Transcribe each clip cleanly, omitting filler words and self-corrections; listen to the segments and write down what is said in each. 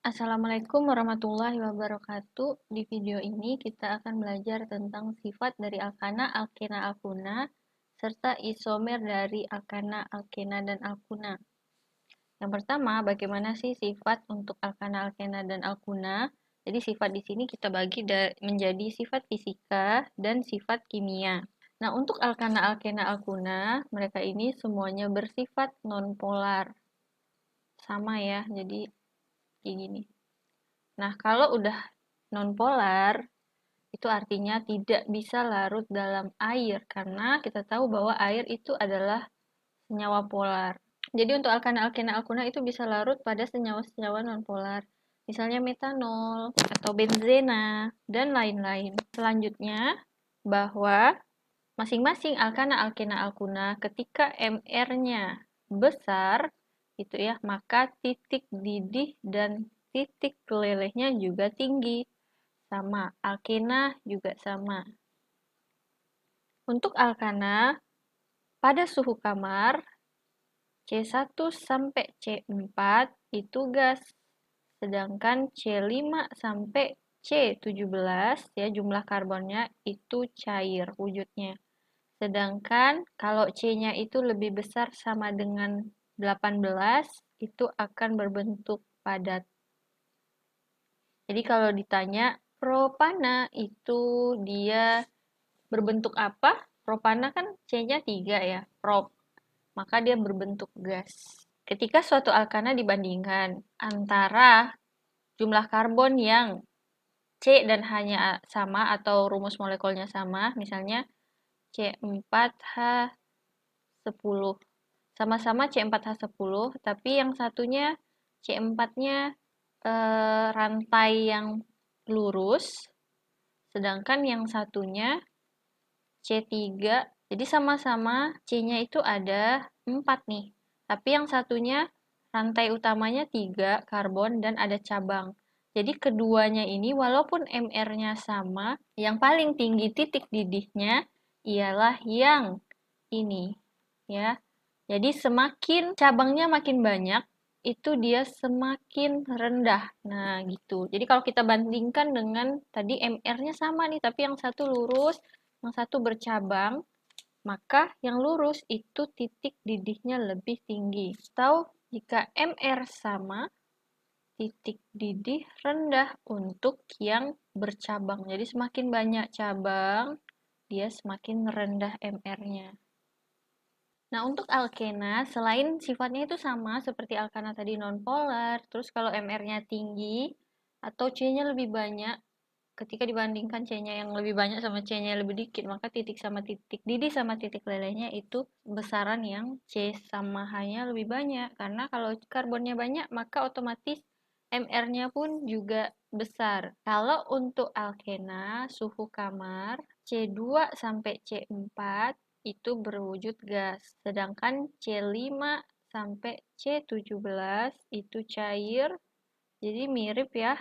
Assalamualaikum warahmatullahi wabarakatuh. Di video ini kita akan belajar tentang sifat dari alkana, alkena, alkuna, serta isomer dari alkana, alkena, dan alkuna. Yang pertama, bagaimana sih sifat untuk alkana, alkena, dan alkuna? Jadi sifat di sini kita bagi menjadi sifat fisika dan sifat kimia. Nah, untuk alkana, alkena, alkuna, mereka ini semuanya bersifat nonpolar. Sama ya, jadi kayak gini. Nah, kalau udah nonpolar, itu artinya tidak bisa larut dalam air, karena kita tahu bahwa air itu adalah senyawa polar. Jadi untuk alkana, alkena, alkuna itu bisa larut pada senyawa-senyawa nonpolar. Misalnya metanol, atau benzena, dan lain-lain. Selanjutnya, bahwa masing-masing alkana, alkena, alkuna ketika MR-nya besar, gitu ya, maka titik didih dan titik kelelehnya juga tinggi. Sama, alkena juga sama. Untuk alkana, pada suhu kamar, C1 sampai C4 itu gas. Sedangkan C5 sampai C17 ya jumlah karbonnya itu cair wujudnya. Sedangkan kalau C-nya itu lebih besar sama dengan 18, itu akan berbentuk padat. Jadi kalau ditanya propana itu dia berbentuk apa? Propana kan C-nya 3 ya, prop. Maka dia berbentuk gas. Ketika suatu alkana dibandingkan antara jumlah karbon yang C dan H-nya sama atau rumus molekulnya sama, misalnya C4H10. Sama-sama C4H10, tapi yang satunya C4-nya rantai yang lurus, sedangkan yang satunya C3. Jadi sama-sama C-nya itu ada 4 nih. Tapi yang satunya rantai utamanya 3 karbon dan ada cabang. Jadi keduanya ini walaupun MR-nya sama, yang paling tinggi titik didihnya ialah yang ini ya. Jadi semakin cabangnya makin banyak, itu dia semakin rendah. Nah, gitu. Jadi kalau kita bandingkan dengan tadi MR-nya sama nih, tapi yang satu lurus, yang satu bercabang, maka yang lurus itu titik didihnya lebih tinggi. Atau jika MR sama, titik didih rendah untuk yang bercabang. Jadi semakin banyak cabang, dia semakin rendah MR-nya. Nah, untuk alkena, selain sifatnya itu sama seperti alkana tadi nonpolar, terus kalau MR-nya tinggi atau C-nya lebih banyak, ketika dibandingkan C-nya yang lebih banyak sama C-nya yang lebih dikit, maka titik sama titik didih sama titik lelehnya itu besaran yang C sama H-nya lebih banyak. Karena kalau karbonnya banyak, maka otomatis MR-nya pun juga besar. Kalau untuk alkena, suhu kamar C2 sampai C4 itu berwujud gas. Sedangkan C5 sampai C17 itu cair. Jadi mirip ya.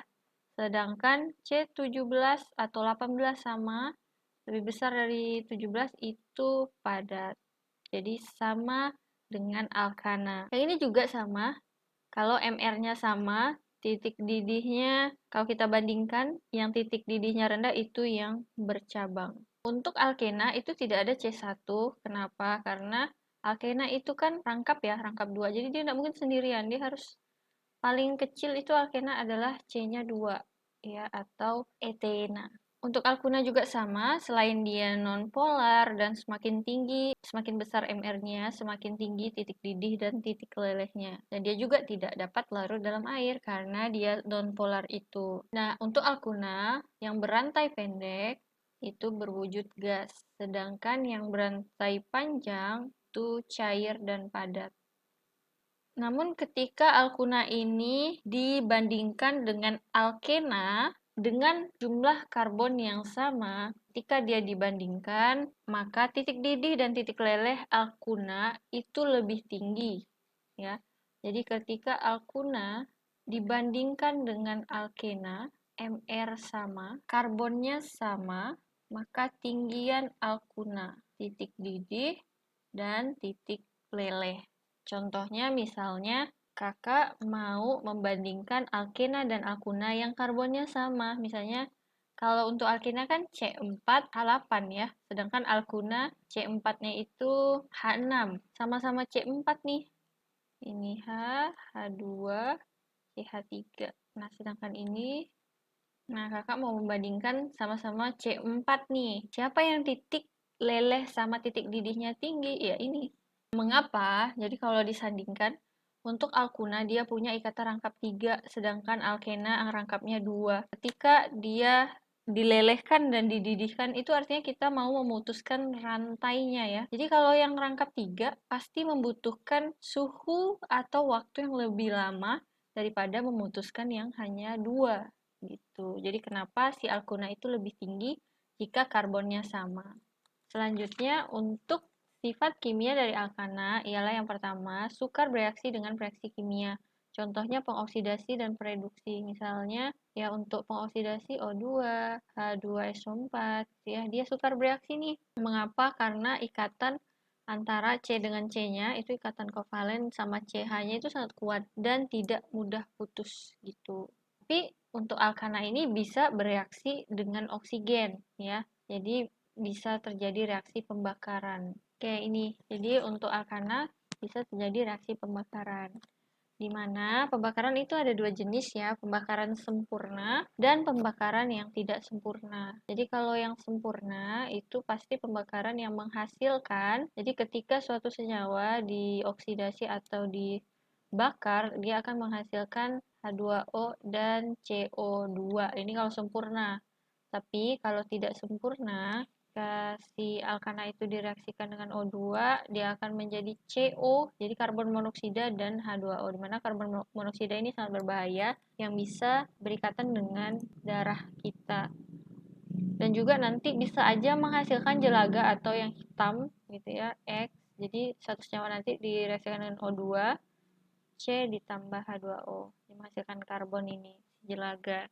Sedangkan C17 atau 18 sama lebih besar dari 17 itu padat. Jadi sama dengan alkana. Yang ini juga sama. Kalau MR-nya sama, titik didihnya kalau kita bandingkan yang titik didihnya rendah itu yang bercabang. Untuk alkena itu tidak ada C1. Kenapa? Karena alkena itu kan rangkap ya, rangkap 2. Jadi dia tidak mungkin sendirian, dia harus paling kecil itu alkena adalah C-nya 2 ya atau etena. Untuk alkuna juga sama, selain dia nonpolar dan semakin tinggi, semakin besar MR-nya, semakin tinggi titik didih dan titik lelehnya. Dan dia juga tidak dapat larut dalam air karena dia nonpolar itu. Nah, untuk alkuna yang berantai pendek itu berwujud gas, sedangkan yang berantai panjang itu cair dan padat. Namun ketika alkuna ini dibandingkan dengan alkena dengan jumlah karbon yang sama, ketika dia dibandingkan, maka titik didih dan titik leleh alkuna itu lebih tinggi, ya. Jadi ketika alkuna dibandingkan dengan alkena, MR sama, karbonnya sama, maka tinggian alkuna, titik didih dan titik leleh. Contohnya misalnya Kakak mau membandingkan alkena dan alkuna yang karbonnya sama. Misalnya, kalau untuk alkena kan C4, H8 ya. Sedangkan alkuna C4-nya itu H6. Sama-sama C4 nih. Ini H, H2, CH3. Nah, sedangkan ini, nah kakak mau membandingkan sama-sama C4 nih. Siapa yang titik leleh sama titik didihnya tinggi? Ya ini. Mengapa? Jadi kalau disandingkan, untuk alkuna dia punya ikatan rangkap 3, sedangkan alkena rangkapnya 2. Ketika dia dilelehkan dan dididihkan, itu artinya kita mau memutuskan rantainya ya. Jadi kalau yang rangkap 3, pasti membutuhkan suhu atau waktu yang lebih lama daripada memutuskan yang hanya 2. Gitu. Jadi kenapa si alkuna itu lebih tinggi jika karbonnya sama. Selanjutnya, untuk sifat kimia dari alkana ialah yang pertama, sukar bereaksi dengan reaksi kimia. Contohnya pengoksidasi dan pereduksi. Misalnya, ya untuk pengoksidasi O2, H2SO4, ya dia sukar bereaksi nih. Mengapa? Karena ikatan antara C dengan C-nya itu ikatan kovalen sama CH-nya itu sangat kuat dan tidak mudah putus gitu. Tapi untuk alkana ini bisa bereaksi dengan oksigen ya. Jadi bisa terjadi reaksi pembakaran. Kayak ini. Jadi untuk alkana bisa terjadi reaksi pembakaran. Di mana pembakaran itu ada dua jenis ya, pembakaran sempurna dan pembakaran yang tidak sempurna. Jadi kalau yang sempurna itu pasti pembakaran yang menghasilkan, jadi ketika suatu senyawa dioksidasi atau dibakar, dia akan menghasilkan H2O dan CO2. Ini kalau sempurna. Tapi kalau tidak sempurna, si alkana itu direaksikan dengan O2, dia akan menjadi CO, jadi karbon monoksida dan H2O, di mana karbon monoksida ini sangat berbahaya yang bisa berikatan dengan darah kita. Dan juga nanti bisa aja menghasilkan jelaga atau yang hitam gitu ya, X. Jadi satu senyawa nanti direaksikan dengan O2, C ditambah H2O, menghasilkan karbon ini, jelaga.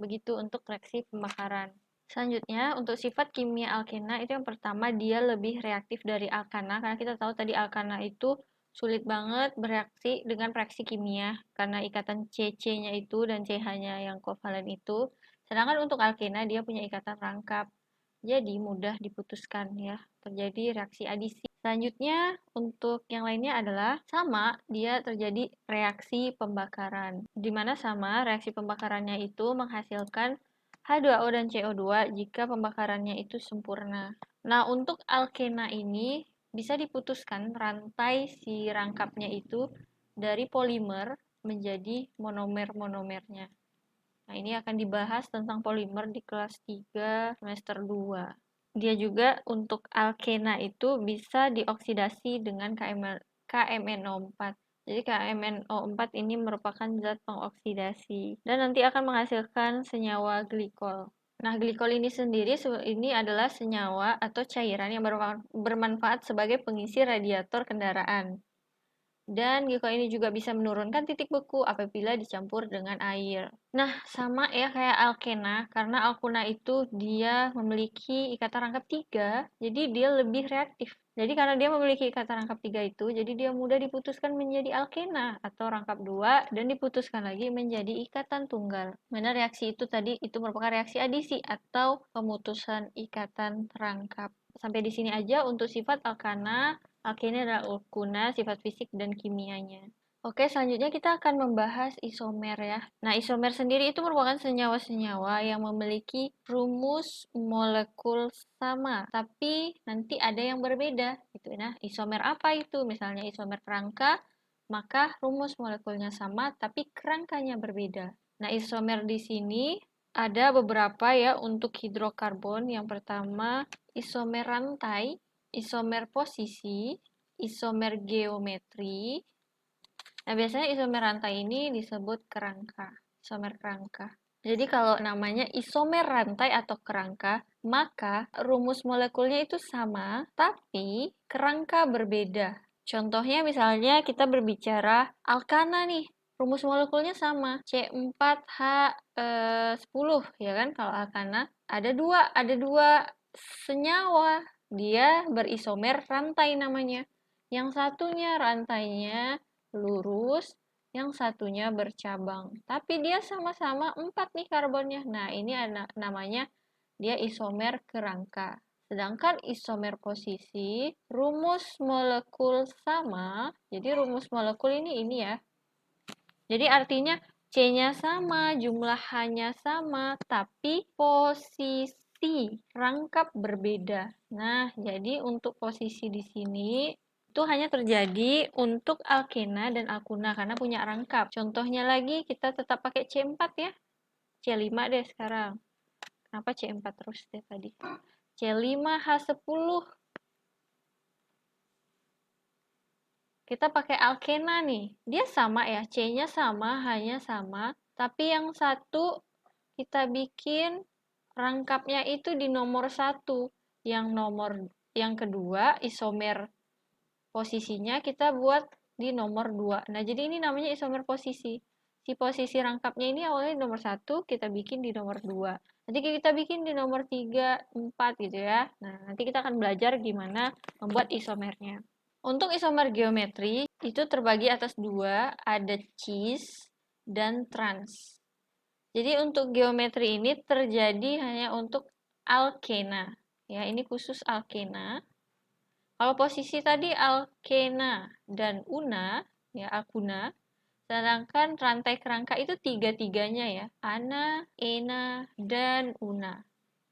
Begitu untuk reaksi pembakaran. Selanjutnya, untuk sifat kimia alkena itu yang pertama dia lebih reaktif dari alkana karena kita tahu tadi alkana itu sulit banget bereaksi dengan reaksi kimia karena ikatan CC-nya itu dan CH-nya yang kovalen itu. Sedangkan untuk alkena dia punya ikatan rangkap. Jadi mudah diputuskan ya, terjadi reaksi adisi. Selanjutnya, untuk yang lainnya adalah sama, dia terjadi reaksi pembakaran. Di mana sama, reaksi pembakarannya itu menghasilkan H2O dan CO2 jika pembakarannya itu sempurna. Nah, untuk alkena ini bisa diputuskan rantai si rangkapnya itu dari polimer menjadi monomer-monomernya. Nah, ini akan dibahas tentang polimer di kelas 3 semester 2. Dia juga untuk alkena itu bisa dioksidasi dengan KMNO4. Jadi KMNO4 ini merupakan zat pengoksidasi dan nanti akan menghasilkan senyawa glikol. Nah, glikol ini sendiri ini adalah senyawa atau cairan yang bermanfaat sebagai pengisi radiator kendaraan. Dan glikol ini juga bisa menurunkan titik beku apabila dicampur dengan air. Nah, sama ya kayak alkena, karena alkuna itu dia memiliki ikatan rangkap 3, jadi dia lebih reaktif. Jadi karena dia memiliki ikatan rangkap 3 itu, jadi dia mudah diputuskan menjadi alkena atau rangkap 2 dan diputuskan lagi menjadi ikatan tunggal. Mana reaksi itu tadi itu merupakan reaksi adisi atau pemutusan ikatan rangkap. Sampai di sini aja untuk sifat alkana. Alkena adalah alkuna, sifat fisik dan kimianya. Oke, selanjutnya kita akan membahas isomer ya. Nah, isomer sendiri itu merupakan senyawa-senyawa yang memiliki rumus molekul sama, tapi nanti ada yang berbeda gitu. Nah, isomer apa itu? Misalnya isomer kerangka, maka rumus molekulnya sama tapi kerangkanya berbeda. Nah, isomer di sini ada beberapa ya untuk hidrokarbon. Yang pertama, isomer rantai, isomer posisi, isomer geometri. Nah, biasanya isomer rantai ini disebut kerangka, isomer kerangka. Jadi kalau namanya isomer rantai atau kerangka, maka rumus molekulnya itu sama, tapi kerangka berbeda. Contohnya misalnya kita berbicara alkana nih, rumus molekulnya sama, C4H10 ya kan kalau alkana. Ada dua senyawa, dia berisomer rantai namanya. Yang satunya rantainya lurus, yang satunya bercabang. Tapi dia sama-sama 4 nih karbonnya. Nah, ini namanya dia isomer kerangka. Sedangkan isomer posisi, rumus molekul sama. Jadi rumus molekul ini ya. Jadi artinya C-nya sama, jumlah H-nya sama, tapi posisi rangkap berbeda. Nah, jadi untuk posisi di sini itu hanya terjadi untuk alkena dan alkuna karena punya rangkap. Contohnya lagi kita tetap pakai C4 ya. C5 deh sekarang. Kenapa C4 terus deh tadi? C5H10. Kita pakai alkena nih. Dia sama ya, C-nya sama, H-nya sama, tapi yang satu kita bikin rangkapnya itu di nomor 1. Yang kedua, isomer posisinya kita buat di nomor 2. Nah, jadi ini namanya isomer posisi. Si posisi rangkapnya ini awalnya di nomor 1, kita bikin di nomor 2. Nanti kita bikin di nomor 3, 4 gitu ya. Nah, nanti kita akan belajar gimana membuat isomernya. Untuk isomer geometri, itu terbagi atas 2, ada cis dan trans. Jadi untuk geometri ini terjadi hanya untuk alkena. Ya, ini khusus alkena. Kalau posisi tadi alkena dan una, ya alkuna, sedangkan rantai kerangka itu tiga-tiganya ya, ana, ena, dan una.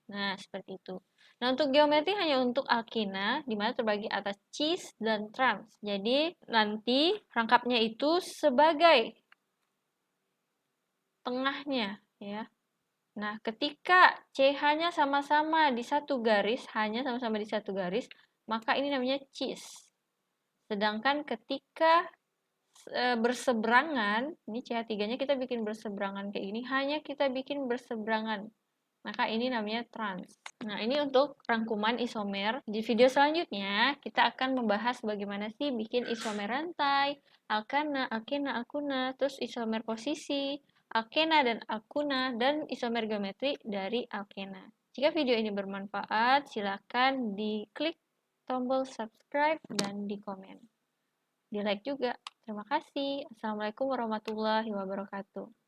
Nah, seperti itu. Nah, untuk geometri hanya untuk alkena, di mana terbagi atas cis dan trans. Jadi, nanti rangkapnya itu sebagai tengahnya, ya. Nah, ketika CH-nya sama-sama di satu garis, H-nya sama-sama di satu garis, maka ini namanya cis. Sedangkan ketika berseberangan, ini CH3-nya kita bikin berseberangan kayak gini, hanya kita bikin berseberangan. Maka ini namanya trans. Nah, ini untuk rangkuman isomer. Di video selanjutnya, kita akan membahas bagaimana sih bikin isomer rantai, alkana, alkena, alkuna, terus isomer posisi, alkena dan alkuna, dan isomer geometri dari alkena. Jika video ini bermanfaat, silakan diklik tombol subscribe dan di komen. Di like juga. Terima kasih. Assalamualaikum warahmatullahi wabarakatuh.